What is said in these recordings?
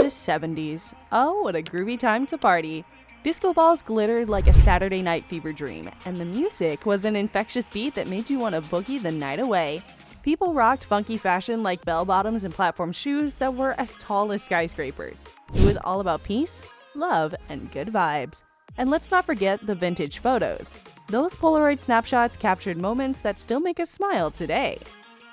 The 70s. Oh, what a groovy time to party. Disco balls glittered like a Saturday night fever dream, and the music was an infectious beat that made you want to boogie the night away. People rocked funky fashion like bell-bottoms and platform shoes that were as tall as skyscrapers. It was all about peace, love, and good vibes. And let's not forget the vintage photos. Those Polaroid snapshots captured moments that still make us smile today.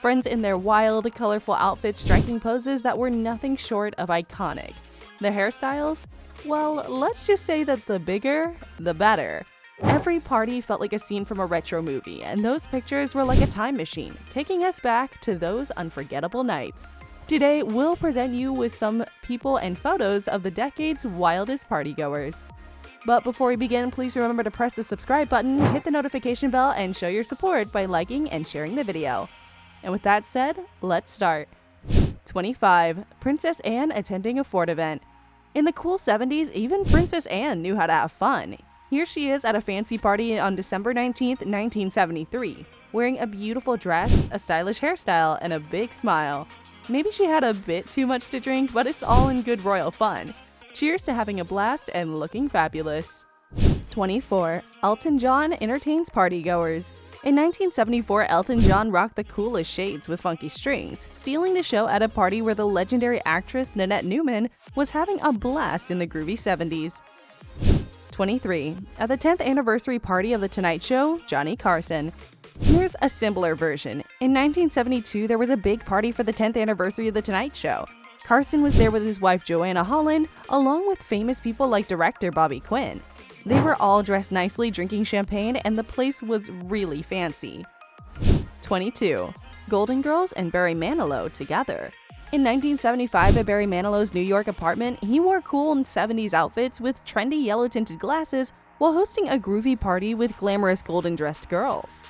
Friends in their wild, colorful outfits striking poses that were nothing short of iconic. The hairstyles? Well, let's just say that the bigger, the better. Every party felt like a scene from a retro movie, and those pictures were like a time machine, taking us back to those unforgettable nights. Today, we'll present you with some people and photos of the decade's wildest partygoers. But before we begin, please remember to press the subscribe button, hit the notification bell, and show your support by liking and sharing the video. And with that said, let's start. 25. Princess Anne attending a Ford event. In the cool 70s, even Princess Anne knew how to have fun. Here she is at a fancy party on December 19th, 1973, wearing a beautiful dress, a stylish hairstyle, and a big smile. Maybe she had a bit too much to drink, but it's all in good royal fun. Cheers to having a blast and looking fabulous. 24. Elton John entertains partygoers. In 1974, Elton John rocked the coolest shades with funky strings, stealing the show at a party where the legendary actress Nanette Newman was having a blast in the groovy 70s. 23. At the 10th anniversary party of The Tonight Show, Johnny Carson. Here's a simpler version. In 1972, there was a big party for the 10th anniversary of The Tonight Show. Carson was there with his wife Joanna Holland, along with famous people like director Bobby Quinn. They were all dressed nicely, drinking champagne, and the place was really fancy. 22. Golden Girls and Barry Manilow together. In 1975, at Barry Manilow's New York apartment, he wore cool 70s outfits with trendy yellow-tinted glasses while hosting a groovy party with glamorous golden-dressed girls.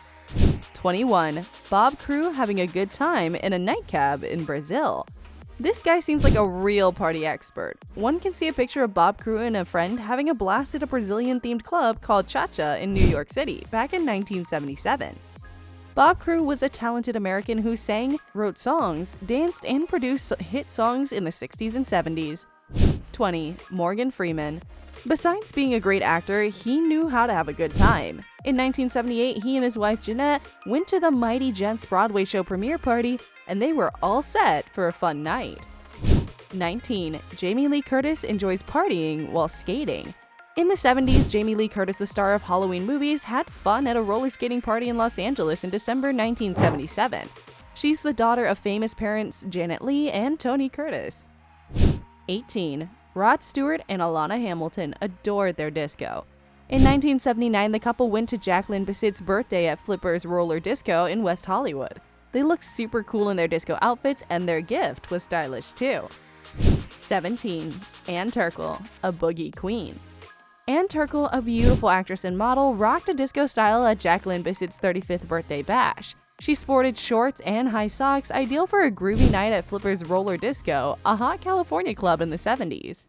21. Bob Crew having a good time in a nightclub in Brazil. This guy seems like a real party expert. One can see a picture of Bob Crew and a friend having a blast at a Brazilian-themed club called Cha-Cha in New York City back in 1977. Bob Crew was a talented American who sang, wrote songs, danced, and produced hit songs in the 60s and 70s. 20. Morgan Freeman. Besides being a great actor, he knew how to have a good time. In 1978, he and his wife Jeanette went to the Mighty Gents Broadway show premiere party, and they were all set for a fun night. 19. Jamie Lee Curtis enjoys partying while skating. In the 70s, Jamie Lee Curtis, the star of Halloween movies, had fun at a roller skating party in Los Angeles in December 1977. She's the daughter of famous parents Janet Leigh and Tony Curtis. 18. Rod Stewart and Alana Hamilton adored their disco. In 1979, the couple went to Jacqueline Bissit's birthday at Flipper's Roller Disco in West Hollywood. They looked super cool in their disco outfits, and their gift was stylish too. 17. Ann Turkel, a boogie queen. Ann Turkel, a beautiful actress and model, rocked a disco style at Jacqueline Bissit's 35th birthday bash. She sported shorts and high socks, ideal for a groovy night at Flipper's Roller Disco, a hot California club in the 70s.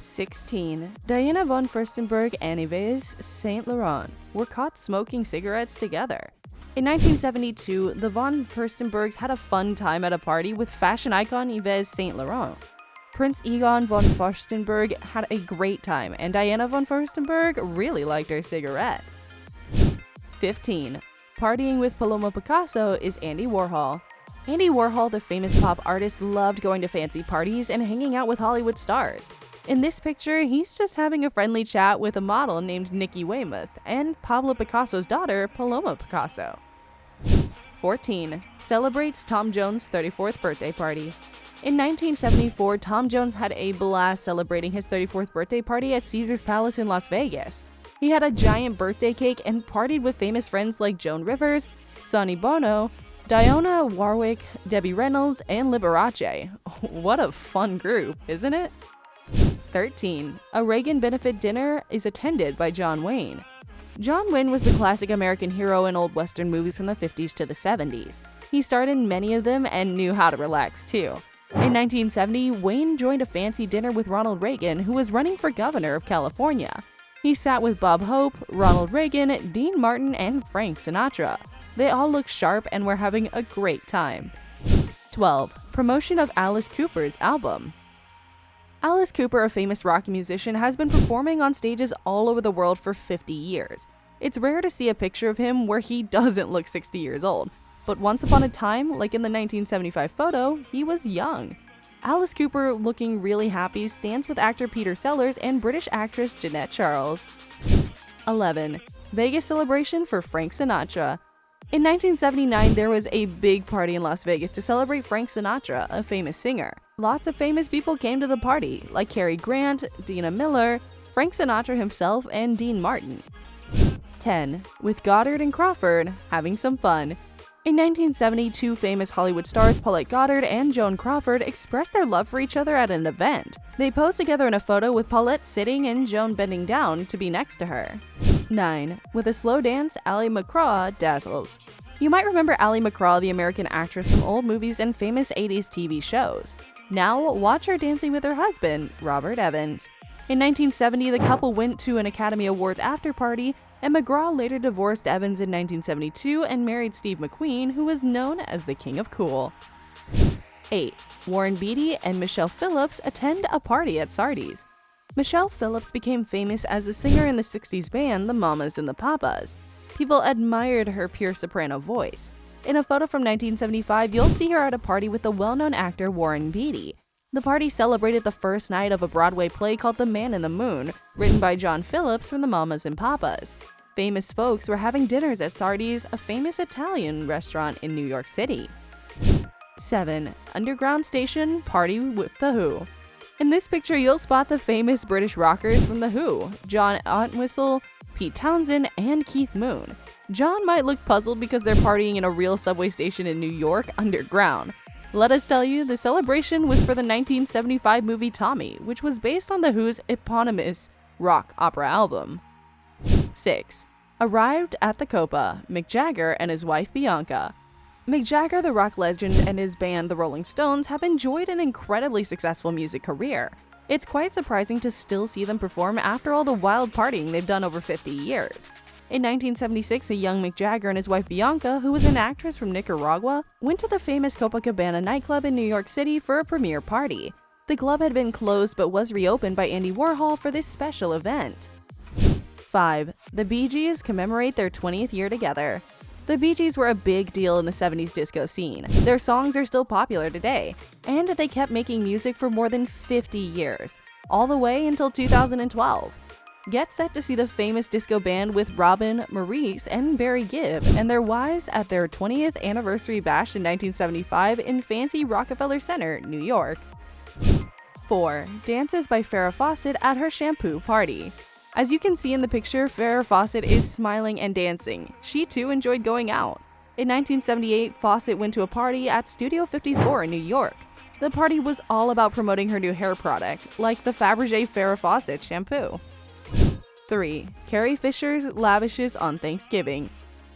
16. Diana von Furstenberg and Yves Saint Laurent were caught smoking cigarettes together. In 1972, the von Furstenbergs had a fun time at a party with fashion icon Yves Saint Laurent. Prince Egon von Furstenberg had a great time, and Diana von Furstenberg really liked her cigarette. 15. Partying with Paloma Picasso is Andy Warhol. Andy Warhol, the famous pop artist, loved going to fancy parties and hanging out with Hollywood stars. In this picture, he's just having a friendly chat with a model named Nikki Weymouth and Pablo Picasso's daughter, Paloma Picasso. 14. Celebrates Tom Jones' 34th birthday party. In 1974, Tom Jones had a blast celebrating his 34th birthday party at Caesar's Palace in Las Vegas. He had a giant birthday cake and partied with famous friends like Joan Rivers, Sonny Bono, Dionne Warwick, Debbie Reynolds, and Liberace. What a fun group, isn't it? 13. A Reagan benefit dinner is attended by John Wayne. John Wayne was the classic American hero in old Western movies from the 50s to the 70s. He starred in many of them and knew how to relax too. In 1970, Wayne joined a fancy dinner with Ronald Reagan, who was running for governor of California. He sat with Bob Hope, Ronald Reagan, Dean Martin, and Frank Sinatra. They all looked sharp and were having a great time. 12. Promotion of Alice Cooper's album. Alice Cooper, a famous rock musician, has been performing on stages all over the world for 50 years. It's rare to see a picture of him where he doesn't look 60 years old, but once upon a time, like in the 1975 photo, he was young. Alice Cooper, looking really happy, stands with actor Peter Sellers and British actress Jeanette Charles. 11. Vegas celebration for Frank Sinatra. In 1979, there was a big party in Las Vegas to celebrate Frank Sinatra, a famous singer. Lots of famous people came to the party, like Cary Grant, Dina Miller, Frank Sinatra himself, and Dean Martin. 10. With Goddard and Crawford, having some fun. In 1970, two famous Hollywood stars, Paulette Goddard and Joan Crawford, expressed their love for each other at an event. They posed together in a photo with Paulette sitting and Joan bending down to be next to her. 9. With a slow dance, Ally McCraw dazzles. You might remember Ally McCraw, the American actress from old movies and famous 80s TV shows. Now, watch her dancing with her husband, Robert Evans. In 1970, the couple went to an Academy Awards after-party, and McGraw later divorced Evans in 1972 and married Steve McQueen, who was known as the King of Cool. 8. Warren Beatty and Michelle Phillips attend a party at Sardi's. Michelle Phillips became famous as a singer in the 60s band The Mamas and the Papas. People admired her pure soprano voice. In a photo from 1975, you'll see her at a party with the well-known actor Warren Beatty. The party celebrated the first night of a Broadway play called The Man in the Moon, written by John Phillips from the Mamas and Papas. Famous folks were having dinners at Sardi's, a famous Italian restaurant in New York City. 7. Underground Station Party with The Who. In this picture, you'll spot the famous British rockers from The Who, John Entwistle, Pete Townsend, and Keith Moon. John might look puzzled because they're partying in a real subway station in New York underground. Let us tell you, the celebration was for the 1975 movie Tommy, which was based on The Who's eponymous rock opera album. 6. Arrived at the Copa, Mick Jagger and his wife Bianca. Mick Jagger, the rock legend, and his band, the Rolling Stones, have enjoyed an incredibly successful music career. It's quite surprising to still see them perform after all the wild partying they've done over 50 years. In 1976, a young Mick Jagger and his wife Bianca, who was an actress from Nicaragua, went to the famous Copacabana nightclub in New York City for a premiere party. The club had been closed but was reopened by Andy Warhol for this special event. 5. The Bee Gees commemorate their 20th year together. The Bee Gees were a big deal in the 70s disco scene. Their songs are still popular today, and they kept making music for more than 50 years, all the way until 2012. Get set to see the famous disco band with Robin, Maurice, and Barry Gibb and their wives at their 20th anniversary bash in 1975 in fancy Rockefeller Center, New York. 4. Dances by Farrah Fawcett at her shampoo party. As you can see in the picture, Farrah Fawcett is smiling and dancing. She too enjoyed going out. In 1978, Fawcett went to a party at Studio 54 in New York. The party was all about promoting her new hair product, like the Fabergé Farrah Fawcett shampoo. 3. Carrie Fisher lavishes on Thanksgiving.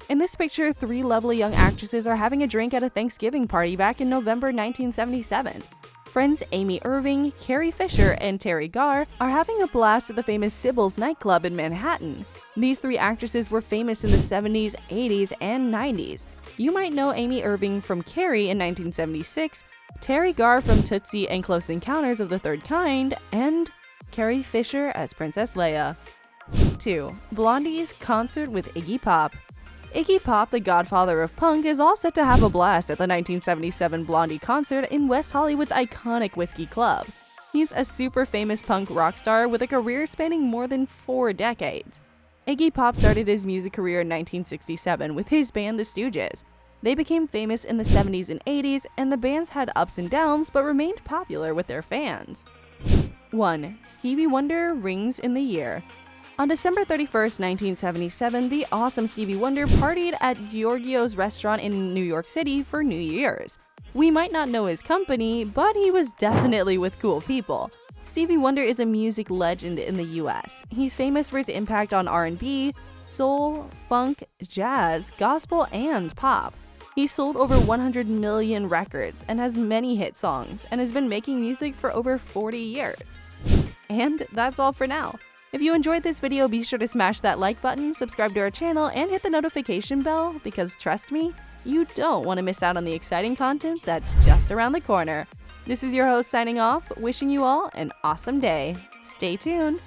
In this picture, 3 lovely young actresses are having a drink at a Thanksgiving party back in November 1977. Friends Amy Irving, Carrie Fisher, and Terry Garr are having a blast at the famous Sybil's nightclub in Manhattan. These 3 actresses were famous in the 70s, 80s, and 90s. You might know Amy Irving from Carrie in 1976, Terry Garr from Tootsie and Close Encounters of the Third Kind, and Carrie Fisher as Princess Leia. 2. Blondie's concert with Iggy Pop. Iggy Pop, the godfather of punk, is all set to have a blast at the 1977 Blondie concert in West Hollywood's iconic Whiskey Club. He's a super famous punk rock star with a career spanning more than 4 decades. Iggy Pop started his music career in 1967 with his band The Stooges. They became famous in the 70s and 80s, and the bands had ups and downs but remained popular with their fans. 1. Stevie Wonder rings in the year. On December 31st, 1977, the awesome Stevie Wonder partied at Giorgio's restaurant in New York City for New Year's. We might not know his company, but he was definitely with cool people. Stevie Wonder is a music legend in the US. He's famous for his impact on R&B, soul, funk, jazz, gospel, and pop. He sold over 100 million records and has many hit songs and has been making music for over 40 years. And that's all for now. If you enjoyed this video, be sure to smash that like button, subscribe to our channel, and hit the notification bell because trust me, you don't want to miss out on the exciting content that's just around the corner. This is your host signing off, wishing you all an awesome day. Stay tuned.